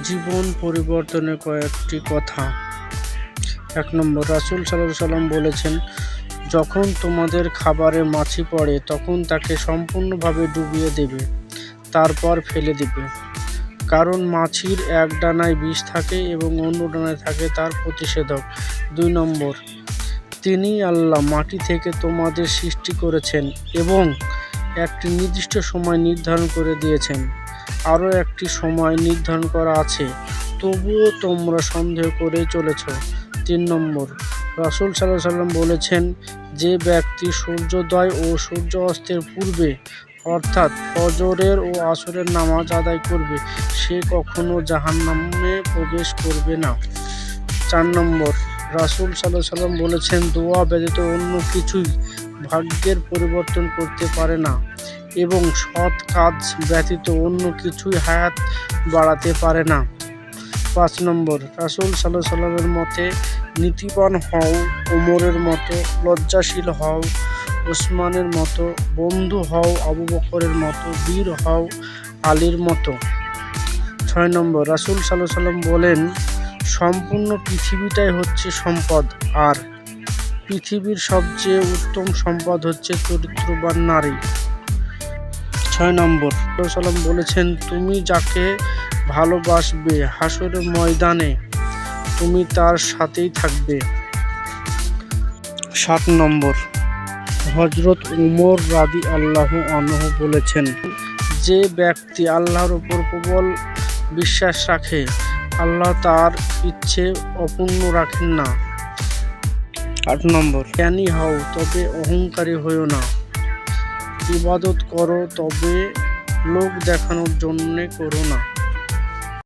জীবন পরিবর্তনের কয়েকটি কথা। ১ নম্বর, রাসূল সাল্লাল্লাহু আলাইহি ওয়াসাল্লাম বলেছেন, যখন তোমাদের খাবারে মাছি পড়ে তখন তাকে সম্পূর্ণভাবে ডুবিয়ে দেবে, তারপর ফেলে দেবে। কারণ মাছির এক ডানায় বিষ থাকে এবং অন্য ডানায় থাকে তার প্রতিষেধক। ২ নম্বর, তিনি আল্লাহ মাটি থেকে তোমাদের সৃষ্টি করেছেন এবং একটি নির্দিষ্ট সময় নির্ধারণ করে দিয়েছেন। আরও একটি সময় নির্ধারণ করা আছে, তবুও তোমরা সন্দেহ করে চলেছ। ৩ নম্বর, রাসূল সাল্লাল্লাহু আলাইহি ওয়াসাল্লাম বলেছেন, যে ব্যক্তি সূর্যোদয় ও সূর্য অস্তের পূর্বে অর্থাৎ ফজরের ও আসরের নামাজ আদায় করবে সে কখনো জাহান্নামে প্রবেশ করবে না। ৪ নম্বর, রাসূল সাল্লাল্লাহু আলাইহি ওয়াসাল্লাম বলেছেন, দোয়া ব্যতীত অন্য কিছুই ভাগ্যের পরিবর্তন করতে পারে না এবং সৎ কাজ ব্যতীত অন্য কিছুই হায়াত বাড়াতে পারে না। ৫ নম্বর, রাসূল সাল্লাল্লাহু আলাইহি ওয়াসাল্লামের মতে, নীতিবান হও ওমরের মতো, লজ্জাশীল হও ওসমানের মতো, বন্ধু হও আবু বকরের মতো, বীর হও আলীর মতো। ৬ নম্বর, রাসূল সাল্লাল্লাহু আলাইহি ওয়াসাল্লাম বলেন, সম্পূর্ণ পৃথিবীটাই হচ্ছে সম্পদ, আর পৃথিবীর সবচেয়ে উত্তম সম্পদ হচ্ছে চরিত্রবান নারী। ৬ নম্বর, রাসূল সাল্লাল্লাহু আলাইহি ওয়াসাল্লাম বলেছেন, তুমি যাকে ভালোবাসবে হাসরের ময়দানে তুমি তার সাথেই থাকবে। ৭ নম্বর, হযরত উমর রাদিয়াল্লাহু আনহু বলেছেন, যে ব্যক্তি আল্লাহর উপর প্রবল বিশ্বাস রাখে আল্লাহ তার ইচ্ছে অপূর্ণ রাখেন না। ৮ নম্বর, জ্ঞানী হও তবে অহংকারী হয়ো না। ইবাদত করো তবে লোক দেখানোর জন্যে করো না।